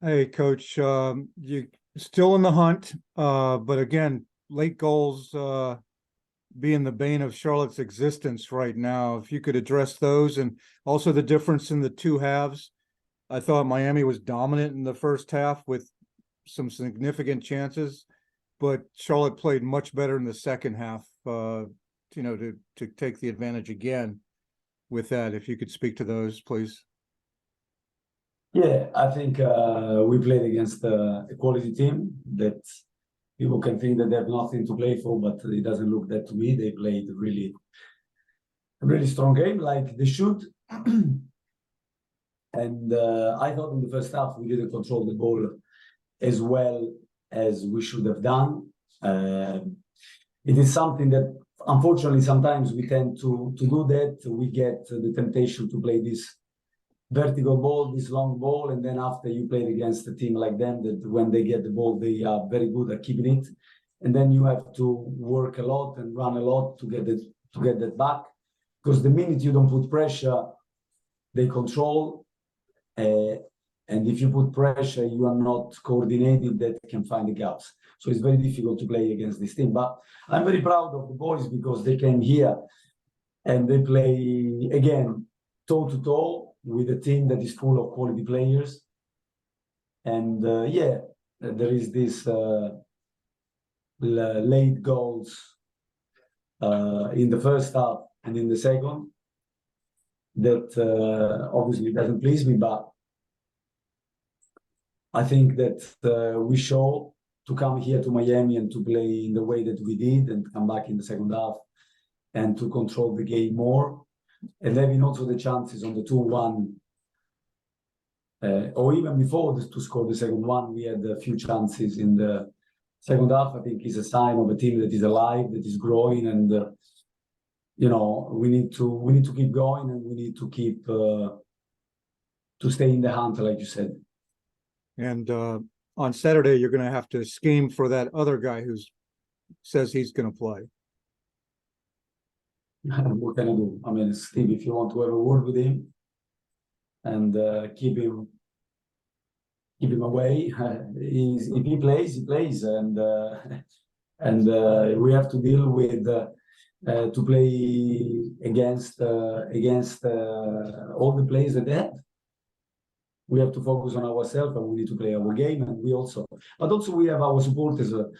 Hey, Coach, you still in the hunt, but again, late goals being the bane of Charlotte's existence right now. If you could address those and also the difference in the two halves. I thought Miami was dominant in the first half with some significant chances, but Charlotte played much better in the second half, to take the advantage again with that. If you could speak to those, please. Yeah, I think we played against a quality team that people can think that they have nothing to play for, but it doesn't look that to me. They played a really strong game, like they should. And I thought in the first half we didn't control the ball as well as we should have done. It is something that, unfortunately, sometimes we tend to do that. We get the temptation to play this vertical ball, this long ball, and then after you play against a team like them, that when they get the ball, they are very good at keeping it, and then you have to work a lot and run a lot to get that back. Because the minute you don't put pressure, they control, and if you put pressure, you are not coordinated. That can find the gaps. So it's very difficult to play against this team. But I'm very proud of the boys because they came here and they play again toe to toe with a team that is full of quality players. And there is this late goals in the first half and in the second that obviously doesn't please me, but I think that we show to come here to Miami and to play in the way that we did and come back in the second half and to control the game more. And having also the chances on the 2-1, or even before to score the second one, we had a few chances in the second half. I think is a sign of a team that is alive, that is growing, and we need to keep going, and we need to keep to stay in the hunt, like you said. And on Saturday, you're going to have to scheme for that other guy who says he's going to play. What can I do? I mean, Steve, if you want to have a word with him and keep him away, if he plays, he plays, and we have to deal with to play against all the players that they have. We have to focus on ourselves, and we need to play our game, and we have our supporters on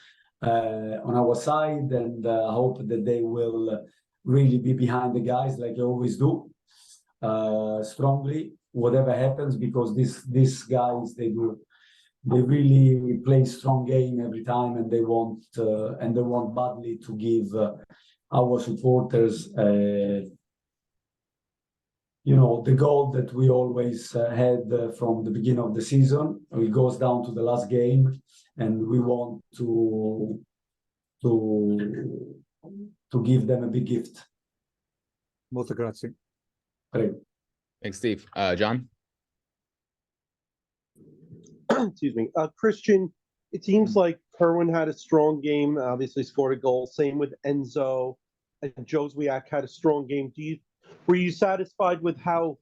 our side, and I hope that they will really be behind the guys like I always do, strongly, whatever happens, because these guys, they really play strong game every time, and they want badly to give our supporters the goal that we always had from the beginning of the season. It goes down to the last game, and we want to give them a big gift. Molto grazie. Great. Thanks, Steve. John? Excuse me. Christian, it seems like Kerwin had a strong game, obviously scored a goal. Same with Enzo. And Jozwiak had a strong game. Were you satisfied with how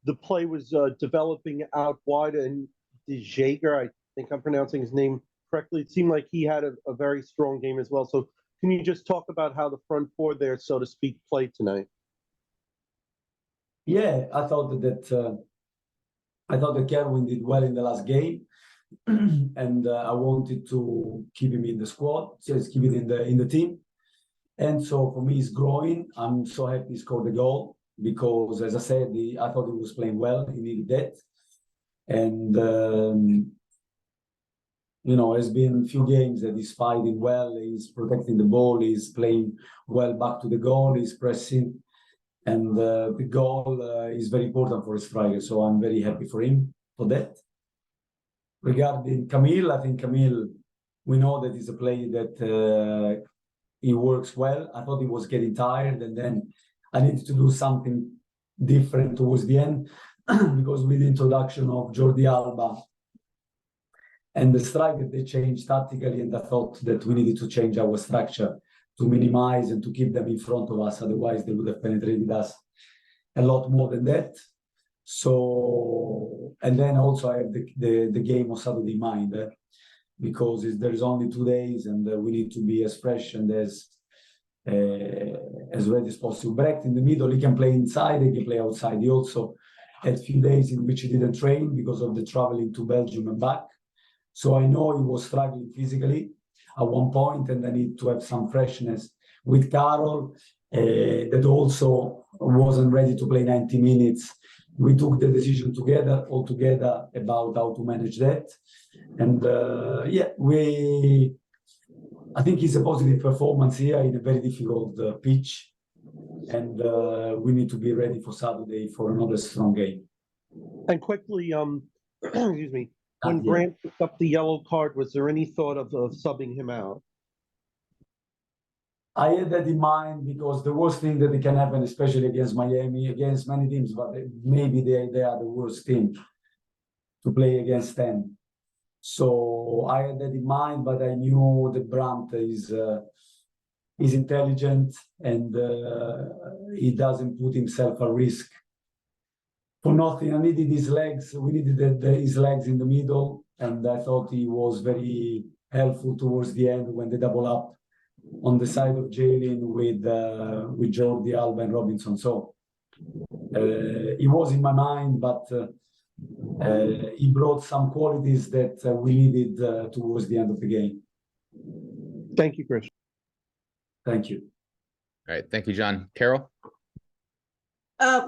the play was developing out wide? And De Jager, I think I'm pronouncing his name correctly, it seemed like he had a very strong game as well. So can you just talk about how the front four there, so to speak, played tonight? Yeah, I thought that Kerwin did well in the last game, and I wanted to keep him in the squad, just keep it in the team. And so for me, he's growing. I'm so happy he scored the goal because, as I said, I thought he was playing well. He needed that. And, it's been a few games that he's fighting well. He's protecting the ball. He's playing well back to the goal. He's pressing. And the goal is very important for a striker. So I'm very happy for him for that. Regarding Camille, I think Camille, we know that he's a player that he works well. I thought he was getting tired, and then I needed to do something different towards the end because with the introduction of Jordi Alba and the striker, they changed tactically, and I thought that we needed to change our structure to minimize and to keep them in front of us. Otherwise, they would have penetrated us a lot more than that. So and then also I have the game of Saturday in mind, because there is only 2 days, and we need to be as fresh and as ready as possible. Brecht in the middle, he can play inside, he can play outside. He also had a few days in which he didn't train because of the traveling to Belgium and back. So I know he was struggling physically at one point, and I need to have some freshness with Carol, that also wasn't ready to play 90 minutes. We took the decision all together about how to manage that. And I think it's a positive performance here in a very difficult pitch. And we need to be ready for Saturday for another strong game. And quickly, excuse me, when Yeah. Brandt picked up the yellow card, was there any thought of subbing him out? I had that in mind because the worst thing that can happen, especially against Miami, against many teams, but maybe they are the worst team to play against them. So I had that in mind, but I knew that Brandt is intelligent, and he doesn't put himself at risk for nothing. I needed his legs. We needed his legs in the middle, and I thought he was very helpful towards the end when they double up on the side of Jalen with Jordi Alba and Robinson. So he was in my mind, but he brought some qualities that we needed towards the end of the game. Thank you, Christian. Thank you. All right. Thank you, John. Carol?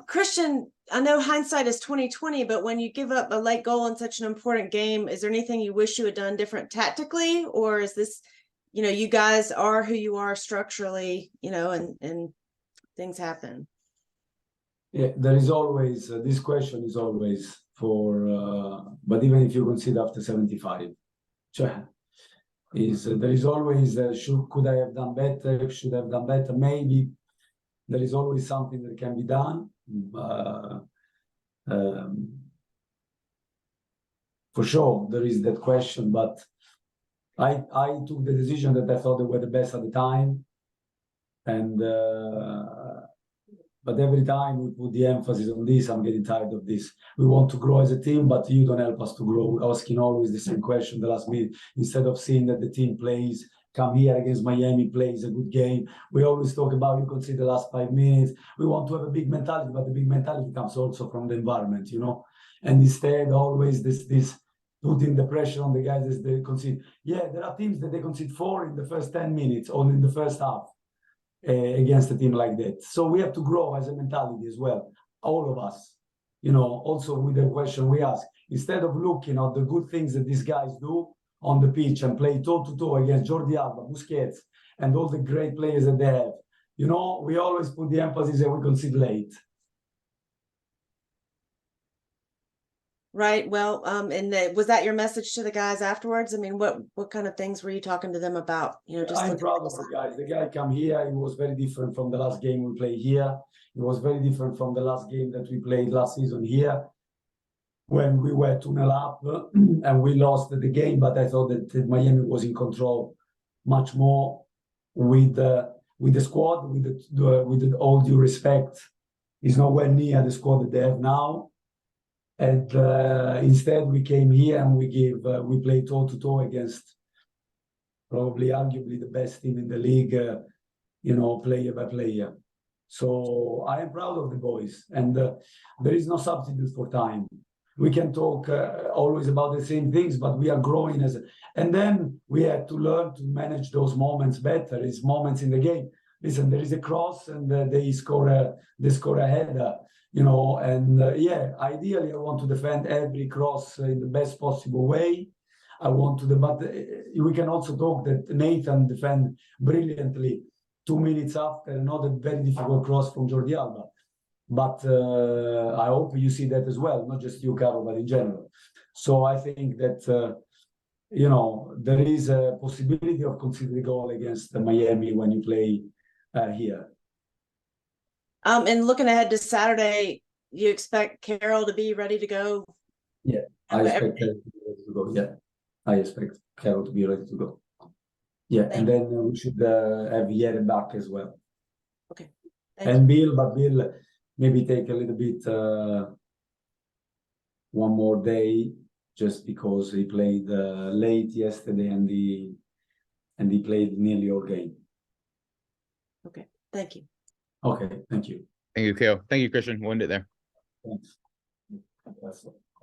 Christian, I know hindsight is 20/20, but when you give up a late goal in such an important game, is there anything you wish you had done different tactically, or is this, you guys are who you are structurally, and things happen? Yeah, there is always this question is always for, but even if you consider after 75, there is always could I have done better? Should I have done better? Maybe there is always something that can be done. For sure, there is that question, but I took the decision that I thought they were the best at the time, and but every time we put the emphasis on this, I'm getting tired of this. We want to grow as a team, but you don't help us to grow. We're asking always the same question the last minute. Instead of seeing that the team plays, come here against Miami, plays a good game. We always talk about you consider the last 5 minutes. We want to have a big mentality, but the big mentality comes also from the environment, And instead, always this putting the pressure on the guys as they concede. Yeah, there are teams that they concede 4 in the first 10 minutes or in the first half. Against a team like that. So we have to grow as a mentality as well, all of us. Also with the question we ask, instead of looking at the good things that these guys do on the pitch and play toe-to-toe against Jordi Alba, Busquets, and all the great players that they have, we always put the emphasis that we concede late. Right. Well, and was that your message to the guys afterwards? I mean, what kind of things were you talking to them about? Just I'm proud of the guys. The guy come here. It was very different from the last game we played here. It was very different from the last game that we played last season here, when we were 2-0 up and we lost the game. But I thought that Miami was in control much more with the squad. With all due respect, is nowhere near the squad that they have now. And instead, we came here and we played toe-to-toe against probably arguably the best team in the league, player by player. So I am proud of the boys, and there is no substitute for time. We can talk always about the same things, but we are growing and then we have to learn to manage those moments better. It's moments in the game. Listen, there is a cross and they score a header. Ideally, I want to defend every cross in the best possible way. But we can also talk that Nathan defend brilliantly 2 minutes after another very difficult cross from Jordi Alba. But I hope you see that as well, not just you, Carol, but in general. So I think that, there is a possibility of conceding a goal against Miami when you play here. And looking ahead to Saturday, you expect Carol to be ready to go? Yeah, I expect Carol to be ready to go. Yeah, I expect Carol to be ready to go. Yeah, and then we should have Yere back as well. Okay. And Bill maybe take a little bit one more day just because he played late yesterday and he played nearly all game. Okay, thank you. Okay, thank you. Thank you, Kale. Thank you, Christian. We'll end it there. Thanks.